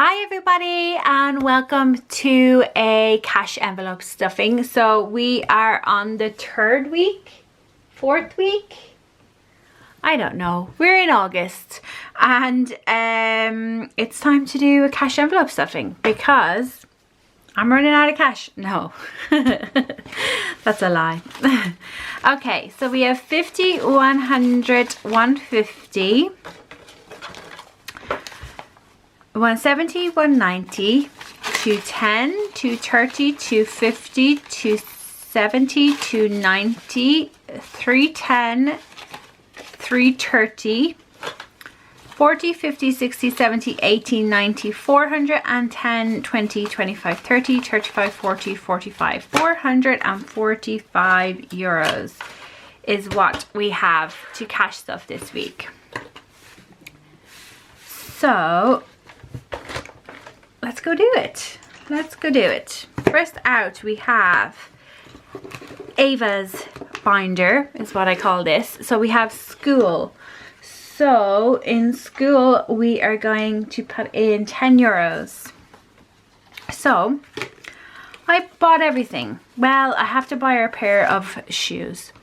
Hi everybody and welcome to a cash envelope stuffing. So we are on the fourth week? I don't know. We're in August and it's time to do a cash envelope stuffing because I'm running out of cash. No, that's a lie. Okay, so we have 50, 100, 150. 170, 190, 210, 230, 250, 270, 290, 310, 330, 40, 50, 60, 70, 80, 90, 410, 20, 25, 30, 35, 40, 45. 445 euros is what we have to cash stuff this week. So let's go do it. First out we have Ava's binder is what I call this. So we have school. So in school we are going to put in 10 euros. So I bought everything. Well, I have to buy her a pair of shoes.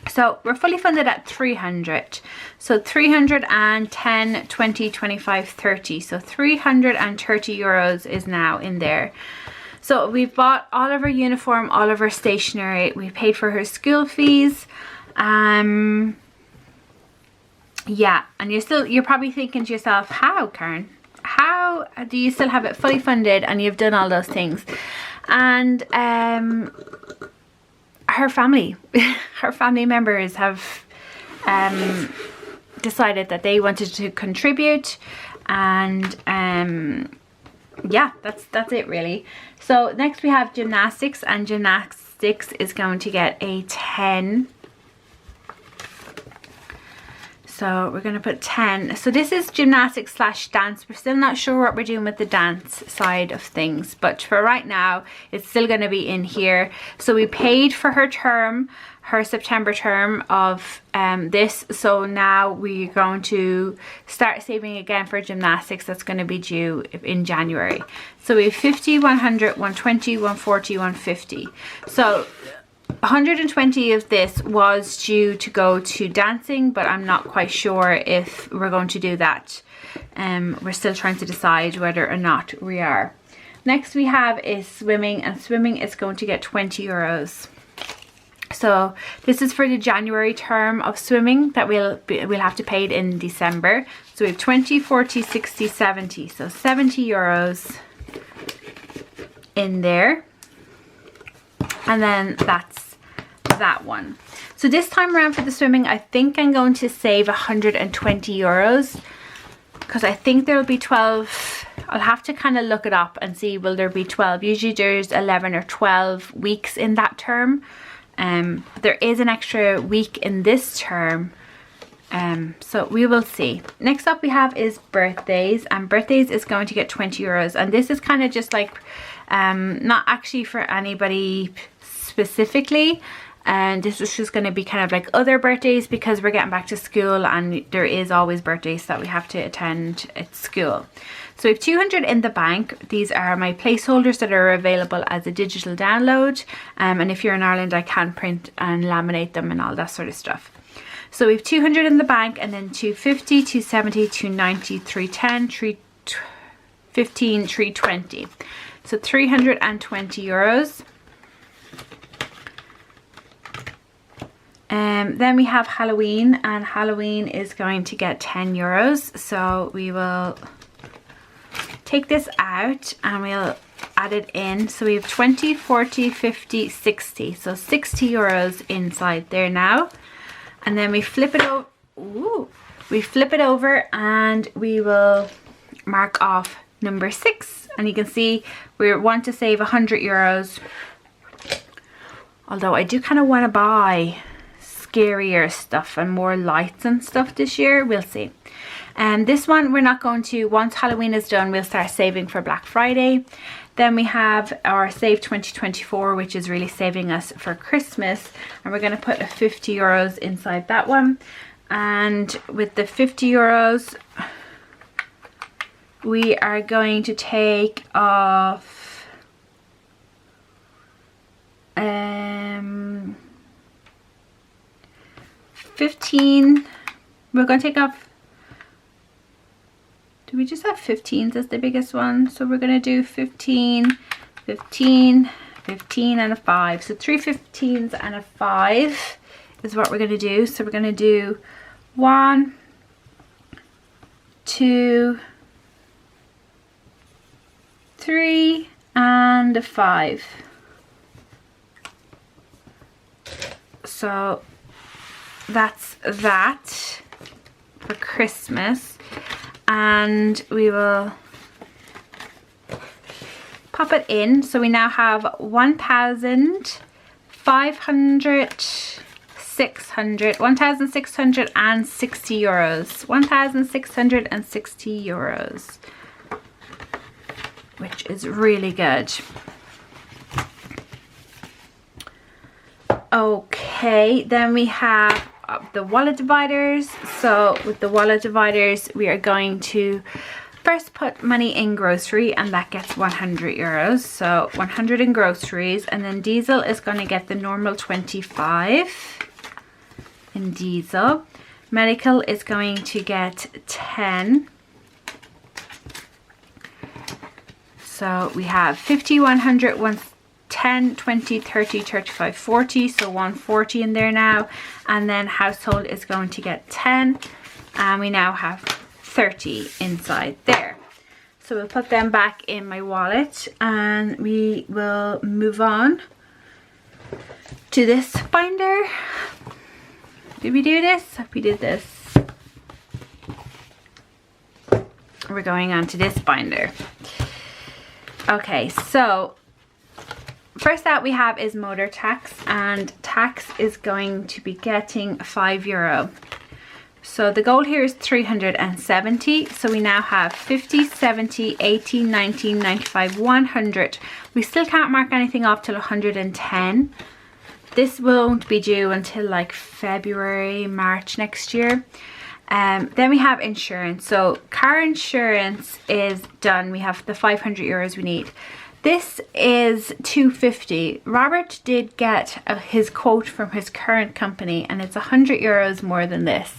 So we're fully funded at 300. So 310, 20, 25, 30. So 330 euros is now in there. So we've bought all of her uniform, all of her stationery. We paid for her school fees. Yeah, and you're probably thinking to yourself, how, Karen? How do you still have it fully funded and you've done all those things? And her family members have decided that they wanted to contribute, and yeah, that's it really. So next we have gymnastics, and gymnastics is going to get a 10. So we're going to put 10. So this is gymnastics / dance. We're still not sure what we're doing with the dance side of things, but for right now it's still going to be in here. So we paid for her term, her September term of this. So now we're going to start saving again for gymnastics. That's going to be due in January. So we have 50, 100, 120, 140, 150. So 120 of this was due to go to dancing, but I'm not quite sure if we're going to do that. We're still trying to decide whether or not we are. Next we have is swimming, and swimming is going to get 20 euros. So this is for the January term of swimming that we'll have to pay it in December. So we have 20, 40, 60, 70. So 70 euros in there. And then that's that one. So this time around for the swimming, I think I'm going to save 120 euros because I think there'll be 12. I'll have to kind of look it up and see, will there be 12? Usually there's 11 or 12 weeks in that term. There is an extra week in this term. So we will see. Next up we have is birthdays, and birthdays is going to get 20 euros. And this is kind of just like, not actually for anybody specifically, and this is just going to be kind of like other birthdays because we're getting back to school and there is always birthdays that we have to attend at school. So we have 200 in the bank. These are my placeholders that are available as a digital download, and if you're in Ireland I can print and laminate them and all that sort of stuff. So we have 200 in the bank, and then 250, 270, 290, 310, 315, 320. So 320 euros. Then we have Halloween, and Halloween is going to get 10 euros. So we will take this out and we'll add it in. So we have 20, 40, 50, 60. So 60 euros inside there now. And then we flip it over. Ooh, we flip it over and we will mark off number 6. And you can see we want to save 100 euros. Although I do kind of want to buy scarier stuff and more lights and stuff this year. We'll see. And this one we're not going to, once Halloween is done, we'll start saving for Black Friday. Then we have our Save 2024, which is really saving us for Christmas. And we're going to put a 50 euros inside that one. And with the 50 euros, we are going to take off 15. We're going to take off, do we just have 15s as the biggest one? So we're going to do 15, 15, 15 and a 5. So 3 15s and a 5 is what we're going to do. So we're going to do 1, 2, 3 and a 5. So that's that for Christmas, and we will pop it in. So we now have 1,660 euros. 1,660 euros, which is really good. Okay, then we have the wallet dividers. So with the wallet dividers, we are going to first put money in grocery, and that gets 100 euros. So 100 in groceries, and then diesel is going to get the normal 25 in diesel. Medical is going to get 10. So we have 50, 100, 10, 20, 30, 35, 40. So 140 in there now. And then household is going to get 10. And we now have 30 inside there. So we'll put them back in my wallet, and we will move on to this binder. Did we do this? We did this. We're going on to this binder. Okay, so first out we have is motor tax, and tax is going to be getting €5. So the goal here is 370. So we now have 50, 70, 80, 90, 95, 100. We still can't mark anything off till 110. This won't be due until like February, March next year. Then we have insurance. So car insurance is done. We have the 500 euros we need. This is 250. Robert did get his quote from his current company, and it's 100 euros more than this.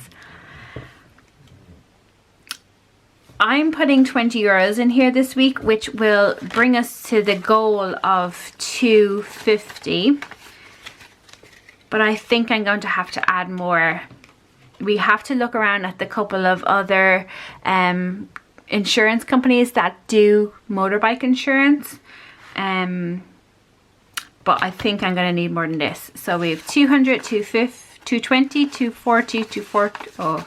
I'm putting 20 euros in here this week, which will bring us to the goal of 250. But I think I'm going to have to add more. We have to look around at the couple of other insurance companies that do motorbike insurance. But I think I'm going to need more than this. So we have 200, 250, 220, 240, 240, oh.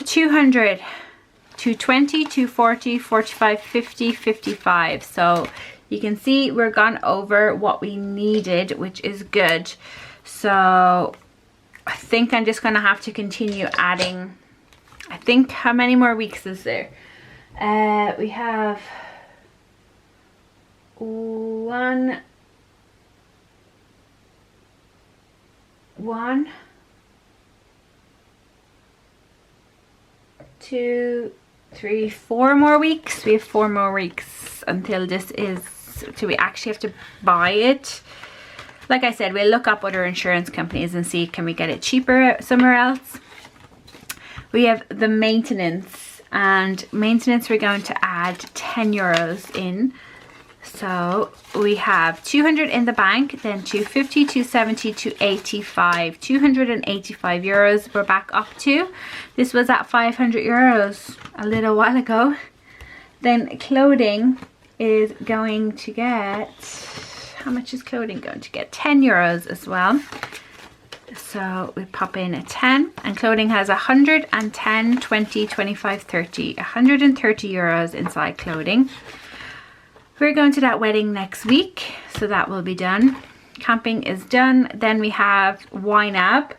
200, 220, 240, 45, 50, 55. So you can see we're gone over what we needed, which is good. So I think I'm just going to have to continue adding. I think, how many more weeks is there? We have 1, 2, 3, 4 more weeks. We have 4 more weeks until this is, so we actually have to buy it. Like I said, we'll look up other insurance companies and see, can we get it cheaper somewhere else. We have the maintenance, and maintenance we're going to add 10 euros in. So we have 200 in the bank, then 250, 270, 285, 285 euros we're back up to. This was at 500 euros a little while ago. Then clothing is going to get, how much is clothing going to get? 10 euros as well. So we pop in a 10, and clothing has 110, 20, 25, 30, 130 euros inside clothing. We're going to that wedding next week, so that will be done. Camping is done. Then we have YNAB,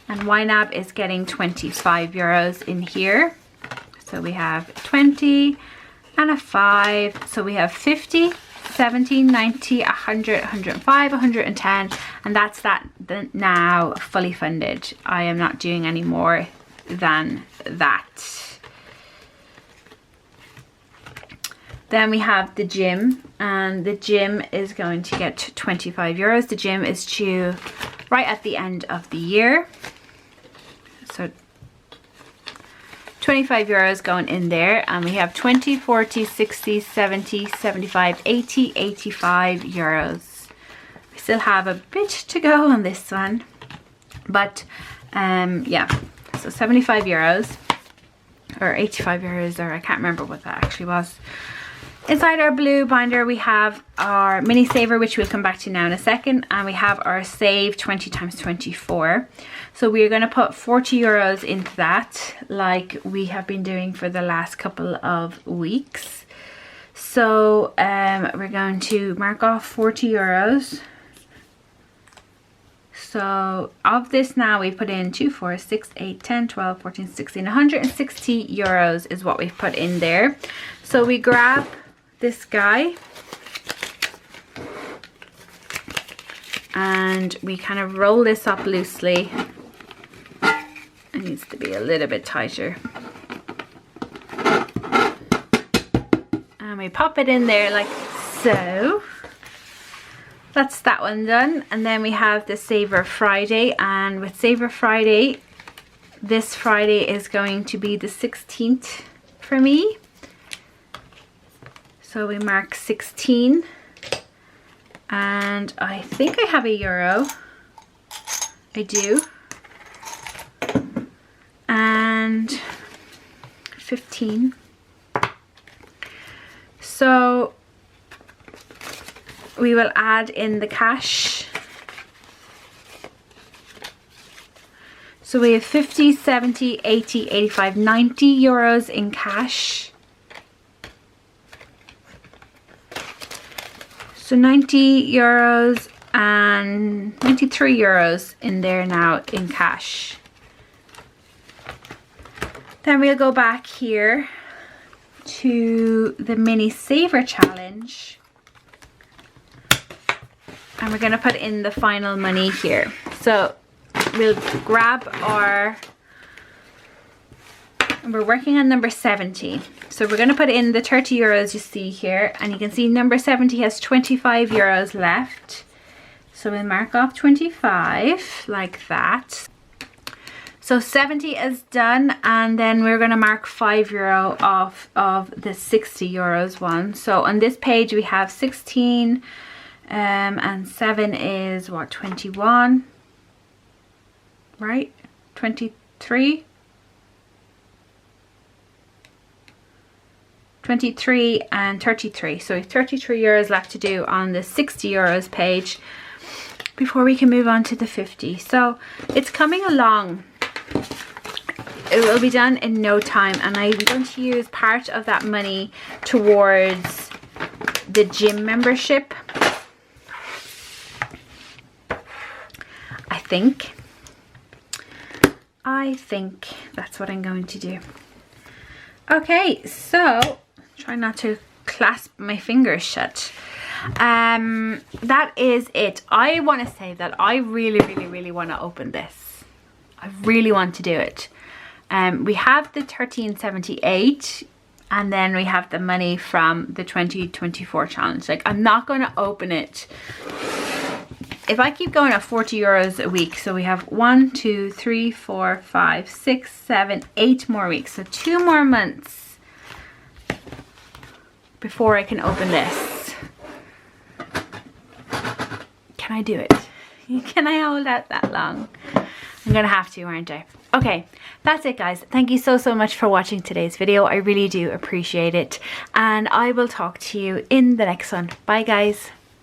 and YNAB is getting 25 euros in here. So we have 20 and a 5. So we have 50, 70, 90, 100, 105, 110, and that's that now fully funded. I am not doing any more than that. Then we have the gym, and the gym is going to get 25 euros. The gym is due right at the end of the year. So 25 euros going in there, and we have 20, 40, 60, 70, 75, 80, 85 euros. We still have a bit to go on this one, but yeah, so 75 euros or 85 euros, or I can't remember what that actually was. Inside our blue binder we have our mini saver, which we'll come back to now in a second, and we have our save 20 times 24. So we're going to put 40 euros into that, like we have been doing for the last couple of weeks. So we're going to mark off 40 euros. So of this now we put in 2, 4, 6, 8, 10, 12, 14, 16, 160 euros is what we've put in there. So we grab this guy and we kind of roll this up loosely. It needs to be a little bit tighter. And we pop it in there like so. That's that one done. And then we have the Saver Friday, and with Saver Friday, this Friday is going to be the 16th for me. So we mark 16, and I think I have €1. I do. And 15. So we will add in the cash. So we have 50, 70, 80, 85, 90 euros in cash. So 90 euros and 93 euros in there now in cash. Then we'll go back here to the mini saver challenge. And we're going to put in the final money here. So we'll grab our, and we're working on number 70. So we're going to put in the 30 euros you see here. And you can see number 70 has 25 euros left. So we'll mark off 25 like that. So 70 is done, and then we're going to mark €5 off of the 60 euros one. So on this page we have 16 and 7 is what, 21, right? 23, 23 and 33. So we have 33 euros left to do on the 60 euros page before we can move on to the 50. So it's coming along. It will be done in no time, and I'm going to use part of that money towards the gym membership. I think that's what I'm going to do. Okay, so try not to clasp my fingers shut. That is it. I want to say that I really want to open this. I really want to do it. We have the 1378, and then we have the money from the 2024 challenge. Like, I'm not going to open it if I keep going at 40 euros a week. So we have 1, 2, 3, 4, 5, 6, 7, 8 more weeks. So 2 more months before I can open this. Can I do it? Can I hold out that long? I'm gonna have to, aren't I? Okay, that's it guys. Thank you so much for watching today's video. I really do appreciate it, and I will talk to you in the next one. Bye guys.